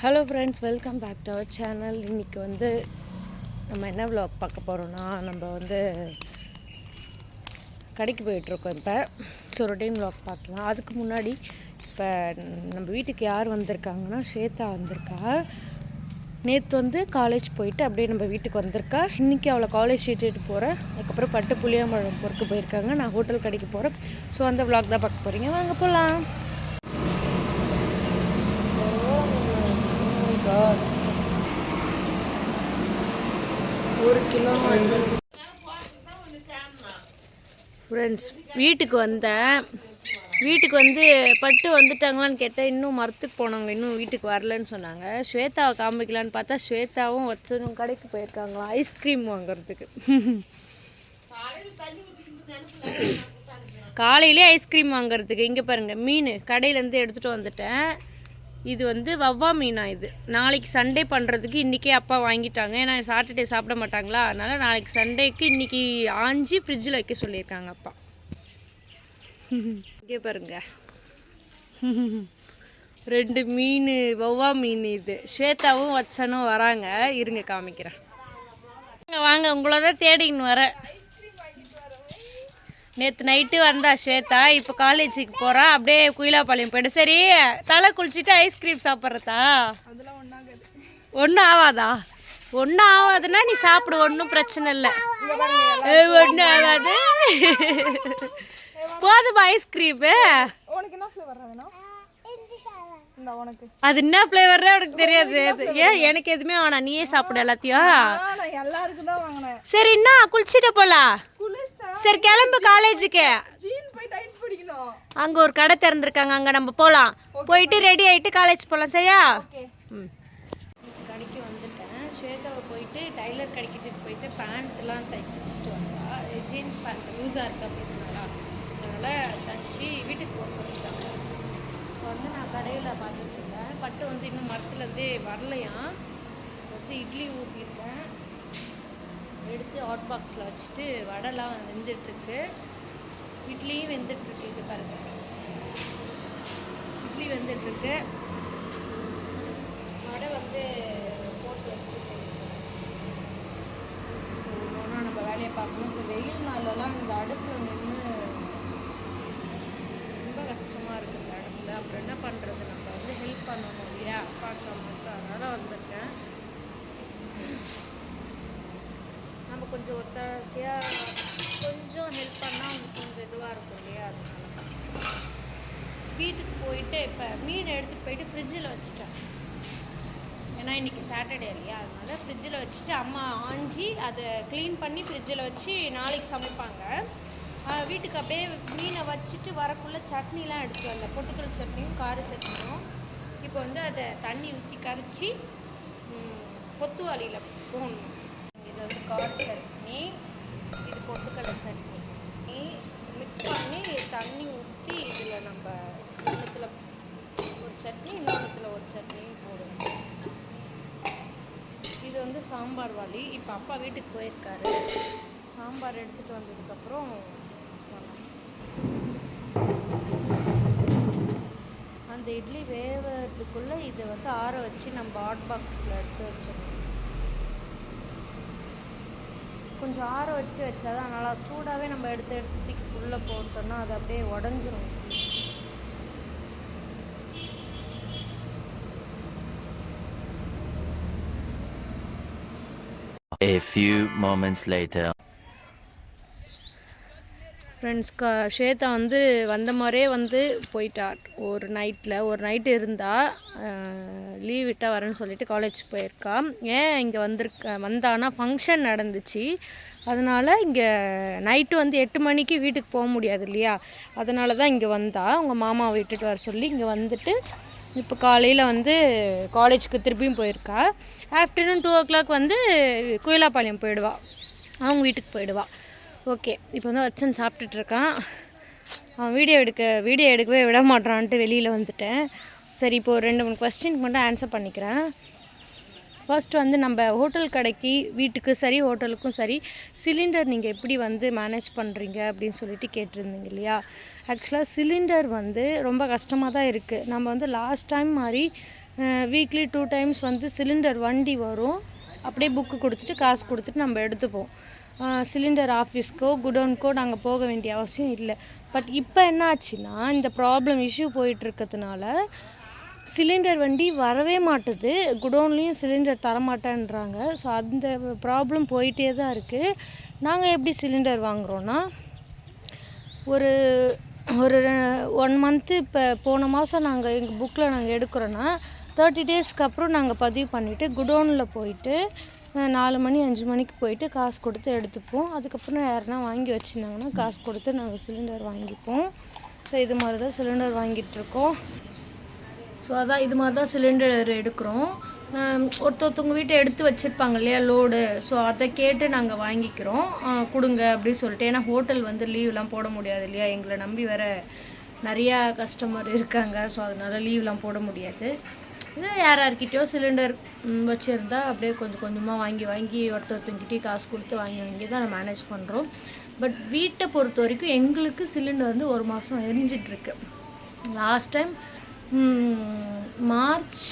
Hello friends, welcome back to our channel. இன்றைக்கி வந்து நம்ம என்ன vlog பார்க்க போகிறோன்னா, நம்ம வந்து கடைக்கு போயிட்டுருக்கோம் இப்போ. ஸோ ரொட்டீன் vlog பார்க்கலாம். அதுக்கு முன்னாடி இப்போ நம்ம வீட்டுக்கு யார் வந்திருக்காங்கன்னா, ஸ்வேதா வந்திருக்கா. நேற்று வந்து காலேஜ் போயிட்டு அப்படியே நம்ம வீட்டுக்கு வந்திருக்கா. இன்றைக்கி அவளை காலேஜ் ஏற்றிட்டு போகிறேன். அதுக்கப்புறம் பட்டு புளியாம்பழம் பொறுக்க போயிருக்காங்க. நான் ஹோட்டல் கடைக்கு போகிறேன். ஸோ அந்த vlog தான் பார்க்க போகிறீங்க. வாங்க போகலாம். ஒரு கிலோ ஃப்ரெண்ட்ஸ், வீட்டுக்கு வந்து பட்டு வந்துட்டாங்களான்னு கேட்டேன். இன்னும் மரத்துக்கு போனாங்க, இன்னும் வீட்டுக்கு வரலன்னு சொன்னாங்க. ஸ்வேதாவை காமிக்கலான்னு பார்த்தா ஸ்வேதாவும் வச்சனும் கடைக்கு போயிருக்காங்களாம் ஐஸ்கிரீம் வாங்குறதுக்கு. காலையிலே ஐஸ்கிரீம் வாங்குறதுக்கு. இங்கே பாருங்கள், மீன் கடையிலேருந்து எடுத்துகிட்டு வந்துட்டேன். இது வந்து வவ்வா மீனா. இது நாளைக்கு சண்டே பண்ணுறதுக்கு இன்றைக்கே அப்பா வாங்கிட்டாங்க. ஏன்னா சாட்டர்டே சாப்பிட மாட்டாங்களா, அதனால் நாளைக்கு சண்டேக்கு இன்றைக்கி ஆஞ்சி ஃப்ரிட்ஜில் வைக்க சொல்லியிருக்காங்க அப்பா. இங்கே பாருங்க, 2 மீன், வவ்வா மீன். இது ஸ்வேதாவும் வச்சனும் வராங்க. இருங்க காமிக்கிறேன். வாங்க, உங்களை தான் தேடின்னு வரேன். நேற்று நைட்டு வந்தா ஸ்வேதா, இப்போ காலேஜுக்கு போகிறா. அப்படியே குயிலாப்பாளையம் போய்ட்டு. சரி, தலை குளிச்சுட்டு ஐஸ்கிரீம் சாப்பிட்றதா? ஒன்றும் ஆகாதா? ஒன்றும் ஆகாதுன்னா நீ சாப்பிடு, ஒன்றும் பிரச்சனை இல்லை. ஒன்றும் ஆகாது. போதுமா ஐஸ்கிரீமு? அது என்ன ஃப்ளேவர்னே உனக்கு தெரியாது. ஏன் எனக்கு எதுவுமே வேணாம், நீயே சாப்பிடு எல்லாத்தையும். சரி, என்ன குளிச்சுட்டு போலாம்? சரி கிளம்பு காலேஜுக்கு. அங்கே ஒரு கடை திறந்துருக்காங்க, அங்கே நம்ம போகலாம். போயிட்டு ரெடி ஆகிட்டு காலேஜ் போகலாம். சரியா? கடைக்கு வந்துட்டேன். ஸ்வேதாவை போயிட்டு டைலர் கடைக்கிட்டு போயிட்டு பேண்ட்லாம் தைச்சிட்டு வந்தா. ஜீன்ஸ் பேண்ட் லூஸாக இருக்குது அப்படின்னு சொன்னாலா, அதனால் தைச்சி வீட்டுக்கு போக சொல்லிட்டாங்க. இப்போ வந்து நான் கடையில் பார்த்துட்டு இருந்தேன். பட்டு வந்து இன்னும் மரத்துலேருந்தே வரலையாம். வந்து இட்லி ஊற்றிருக்கேன், எடுத்து ஹாட் பாக்ஸில் வச்சுட்டு வடைலாம் வெந்துட்டுருக்கு. இட்லியும் வெந்துட்டுருக்கு. இது பாருங்கள், இட்லி வெந்துட்டுருக்கு. வடை வந்து போட்டு வச்சுட்டு. ஸோ ஒன்றா நம்ம வேலையை பார்க்கணும். இப்போ வெயில் நாளெல்லாம் இந்த அடுப்பில் நின்று ரொம்ப கஷ்டமாக இருக்குது. இந்த அடுப்பில் அப்புறம் என்ன பண்ணுறது, நம்ம வந்து ஹெல்ப் பண்ணணும் இல்லையா அப்பாவுக்கு மட்டும். அதனால் வந்திருக்கேன். நம்ம கொஞ்சம் ஒத்தாசையாக கொஞ்சம் ஹெல்ப் பண்ணால் அவங்களுக்கு கொஞ்சம் இதுவாக இருக்கும் இல்லையா. அதனால வீட்டுக்கு போயிட்டு இப்போ மீன் எடுத்துகிட்டு போயிட்டு ஃப்ரிட்ஜில் வச்சுட்டேன். ஏன்னா இன்றைக்கி சாட்டர்டே இல்லையா, அதனால் ஃப்ரிட்ஜில் வச்சுட்டு அம்மா ஆஞ்சி அதை க்ளீன் பண்ணி ஃப்ரிட்ஜில் வச்சு நாளைக்கு சமைப்பாங்க. வீட்டுக்கு அப்படியே மீனை வச்சுட்டு வரக்குள்ளே சட்னிலாம் எடுத்துகிட்டு வந்தேன். பொட்டுக்கல் சட்னியும் கார சட்னியும். இப்போ வந்து அதை தண்ணி ஊற்றி கரைச்சி கொத்துவாளியில் போடணும். இது வந்து கார சட்னி, இது பொட்டுக்கடலை சட்னி மிக்ஸ் பண்ணி தண்ணி ஊற்றி இதில் நம்ம இன்னத்தில் ஒரு சட்னி இன்னொன்றுத்தில் ஒரு சட்னியும் போடுவோம். இது வந்து சாம்பார் வாளி. இப்போ அப்பா வீட்டுக்கு போயிருக்காரு. சாம்பார் எடுத்துகிட்டு வந்ததுக்கப்புறம் அந்த இட்லி வேகிறதுக்குள்ளே இதை வந்து ஆற வச்சு நம்ம ஹாட் பாக்ஸில் எடுத்து வச்சிடணும். கொஞ்சம் ஆற வச்சு வச்சாதான் நல்லா. சூடாகவே நம்ம எடுத்து தூக்கி உள்ளே போட்டோம்னா அது அப்படியே உடஞ்சிரும். A few moments later. Friends, Swetha வந்து வந்த மாதிரியே வந்து போயிட்டா. ஒரு நைட்டு இருந்தால் லீவ் விட்டால் வரேன்னு சொல்லிட்டு காலேஜ் போயிருக்கா. ஏன் இங்கே வந்தானா ஃபங்க்ஷன் நடந்துச்சு. அதனால் இங்கே நைட்டு வந்து 8 மணிக்கு வீட்டுக்கு போக முடியாது இல்லையா, அதனால தான் இங்கே வந்தா. உங்கள் மாமாவை விட்டுட்டு வர சொல்லி இங்கே வந்துட்டு இப்போ காலையில் வந்து காலேஜுக்கு திருப்பியும் போயிருக்கா. ஆஃப்டர்நூன் 2 o'clock வந்து குயிலாப்பாளையம் போயிடுவா, அவங்க வீட்டுக்கு போயிடுவா. ஓகே, இப்போ வந்து வச்சன் சாப்பிட்டுட்ருக்கான். அவன் வீடியோ எடுக்கவே விட மாட்டான்ட்டு வெளியில் வந்துட்டேன். சரி, இப்போது 2-3 கொஸ்டினுக்கு மட்டும் ஆன்சர் பண்ணிக்கிறேன். ஃபர்ஸ்ட் வந்து நம்ம ஹோட்டல் கடைக்கு வீட்டுக்கு சரி ஹோட்டலுக்கும் சரி சிலிண்டர் நீங்கள் எப்படி வந்து மேனேஜ் பண்ணுறீங்க அப்படின்னு சொல்லிட்டு கேட்டிருந்தீங்க இல்லையா. ஆக்சுவலாக சிலிண்டர் வந்து ரொம்ப கஷ்டமாக தான் இருக்குது. நம்ம வந்து லாஸ்ட் டைம் மாதிரி வீக்லி 2 டைம்ஸ் வந்து சிலிண்டர் வண்டி வரும். அப்படியே புக்கு கொடுத்துட்டு காசு கொடுத்துட்டு நம்ம எடுத்துப்போம். சிலிண்டர் ஆஃபீஸ்க்கோ குடோனுக்கோ நாங்கள் போக வேண்டிய அவசியம் இல்லை. பட் இப்போ என்ன ஆச்சுன்னா, இந்த ப்ராப்ளம் இஷ்யூ போயிட்டுருக்கிறதுனால சிலிண்டர் வண்டி வரவே மாட்டுது. குடோன்லேயும் சிலிண்டர் தரமாட்டேன்றாங்க. ஸோ அந்த ப்ராப்ளம் போயிட்டே தான் இருக்குது. நாங்கள் எப்படி சிலிண்டர் வாங்குகிறோன்னா, ஒரு ஒரு 1 மந்த்து இப்போ போன மாதம் நாங்கள் எங்கள் புக்கில் நாங்கள் எடுக்கிறோன்னா 30 டேஸ்க்கு அப்புறம் நாங்கள் பதிவு பண்ணிவிட்டு குடோனில் போயிட்டு 4 மணி 5 மணிக்கு போயிட்டு காசு கொடுத்து எடுத்துப்போம். அதுக்கப்புறம் யாருன்னா வாங்கி வச்சுருந்தாங்கன்னா காசு கொடுத்து நாங்கள் சிலிண்டர் வாங்கிப்போம். ஸோ இது மாதிரி தான் சிலிண்டர் வாங்கிட்டுருக்கோம். ஸோ அதான் இது மாதிரி தான் சிலிண்டர் எடுக்கிறோம். ஒருத்தவங்க வீட்டை எடுத்து வச்சுருப்பாங்க இல்லையா லோடு. ஸோ அதை கேட்டு நாங்கள் வாங்கிக்கிறோம். கொடுங்க அப்படின்னு சொல்லிட்டு. ஏன்னா ஹோட்டல் வந்து லீவ்லாம் போட முடியாது இல்லையா, எங்களை நம்பி வேறு நிறையா கஸ்டமர் இருக்காங்க. ஸோ அதனால் லீவ்லாம் போட முடியாது. இது யார்கிட்டயோ சிலிண்டர் வச்சுருந்தா அப்படியே கொஞ்சம் கொஞ்சமாக வாங்கி ஒருத்தவங்கிட்டே காசு கொடுத்து வாங்கி தான் மேனேஜ் பண்ணுறோம். பட் வீட்டை பொறுத்த வரைக்கும் எங்களுக்கு சிலிண்டர் வந்து 1 மாதம் எரிஞ்சிட்ருக்கு. லாஸ்ட் டைம் மார்ச்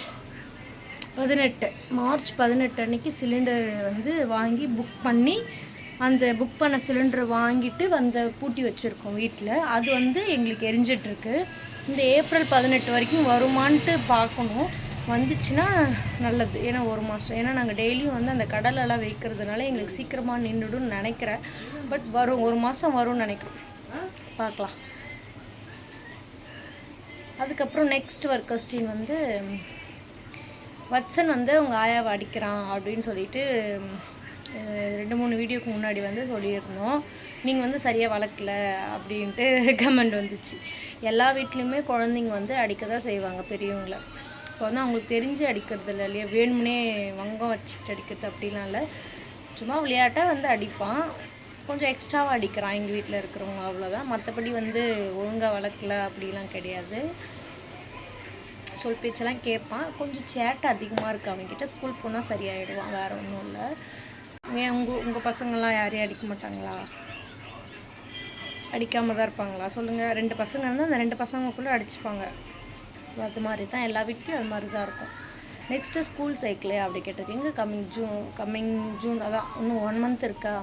18 அன்றைக்கி சிலிண்டர் வந்து வாங்கி புக் பண்ணி அந்த புக் பண்ண சிலிண்டர் வாங்கிட்டு பூட்டி வச்சுருக்கோம் வீட்டில். அது வந்து எங்களுக்கு எரிஞ்சிட்ருக்கு. இந்த ஏப்ரல் 18 வரைக்கும் வருமானட்டு பார்க்கணும். வந்துச்சுன்னா நல்லது. ஏன்னா 1 மாதம். ஏன்னா நாங்கள் டெய்லியும் வந்து அந்த கடலெல்லாம் வைக்கிறதுனால எங்களுக்கு சீக்கிரமாக நின்றுடும்னு நினைக்கிறேன். பட் வரும், 1 மாதம் வரும்னு நினைக்கிறேன். பார்க்கலாம். அதுக்கப்புறம் நெக்ஸ்ட் கொஸ்டின் வந்து, வட்சன் வந்து உங்கள் ஆயாவை அடிக்கிறான் அப்படின்னு சொல்லிட்டு 2-3 வீடியோக்கு முன்னாடி வந்து சொல்லியிருந்தோம். நீங்கள் வந்து சரியாக வளர்க்கல அப்படின்ட்டு கமெண்ட் வந்துச்சு. எல்லா வீட்லேயுமே குழந்தைங்க வந்து அடிக்க தான் செய்வாங்க பெரியவங்களை. இப்போ வந்து அவங்களுக்கு தெரிஞ்சு அடிக்கிறது இல்லை இல்லையா, வேணும்னே வங்கம் வச்சுட்டு அடிக்கிறது அப்படிலாம் இல்லை. சும்மா விளையாட்டாக வந்து அடிப்பான். கொஞ்சம் எக்ஸ்ட்ராவாக அடிக்கிறான் எங்கள் வீட்டில் இருக்கிறவங்க, அவ்வளோதான். மற்றபடி வந்து ஒழுங்காக வளர்க்கல அப்படிலாம் கிடையாது. சொல் பேச்செல்லாம் கேட்பான். கொஞ்சம் சேட்டை அதிகமாக இருக்குது அவன்கிட்ட. ஸ்கூல் போனால் சரியாயிடுவான், வேறு ஒன்றும் இல்லை. ஏன் உங்கள் பசங்கள்லாம் யாரையும் அடிக்க மாட்டாங்களா? அடிக்காமல் தான் இருப்பாங்களா சொல்லுங்கள். 2 பசங்க இருந்தால் அந்த 2 பசங்களுக்குள்ளே அடிச்சுப்பாங்க. அது மாதிரி தான் எல்லா வீட்லேயும் அது மாதிரி தான் இருக்கும். நெக்ஸ்ட்டு ஸ்கூல் சைக்கிளே அப்படி கேட்டிருக்கீங்க. கம்மிங் ஜூன் அதான் இன்னும் 1 மந்த் இருக்கா.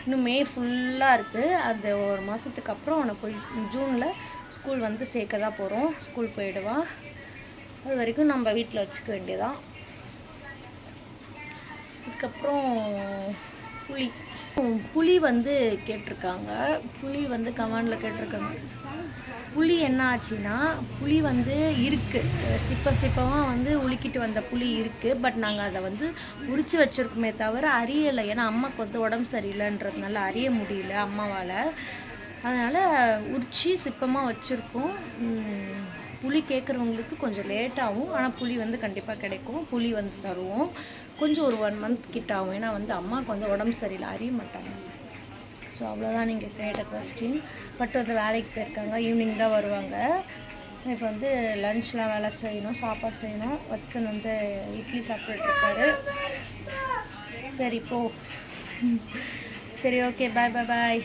இன்னும் மே ஃபுல்லாக இருக்குது. அது 1 மாதத்துக்கு அப்புறம் அவனை போய் ஜூனில் ஸ்கூல் வந்து சேர்க்க தான் போகிறோம். ஸ்கூல் போயிடுவான். அது வரைக்கும் நம்ம வீட்டில் வச்சுக்க வேண்டியதான். அதுக்கப்புறம் புளி வந்து கேட்டிருக்காங்க. புளி வந்து கமெண்டில் கேட்டிருக்காங்க. புளி என்ன ஆச்சுன்னா, புளி வந்து இருக்குது, சிப்பமாக வந்து உலுக்கிட்டு வந்த புளி இருக்குது. பட் நாங்கள் அதை வந்து உரித்து வச்சுருக்கோமே தவிர அறியலை. ஏன்னா அம்மாவுக்கு வந்து உடம்பு சரியில்லைன்றதுனால அறிய முடியல அம்மாவால். அதனால் உரித்து சிப்பமாக வச்சுருக்கோம். புளி கேட்குறவங்களுக்கு கொஞ்சம் லேட்டாகும். ஆனால் புளி வந்து கண்டிப்பாக கிடைக்கும். புளி வந்து தருவோம். கொஞ்சம் ஒரு 1 மந்த் கிட்ட ஆகும். ஏன்னா வந்து அம்மாவுக்கு வந்து உடம்பு சரியில்லை, அறிய மாட்டாங்க. ஸோ அவ்வளோதான் நீங்கள் கேட்ட கொஸ்டின். பட் வந்து வேலைக்கு போயிருக்காங்க, ஈவினிங் தான் வருவாங்க. இப்போ வந்து லன்ச்லாம் வேலை செய்யணும், சாப்பாடு செய்யணும். வச்சன் வந்து இட்லி சாப்பிட்டுருக்காரு. சரி போ. சரி, ஓகே, பாய்.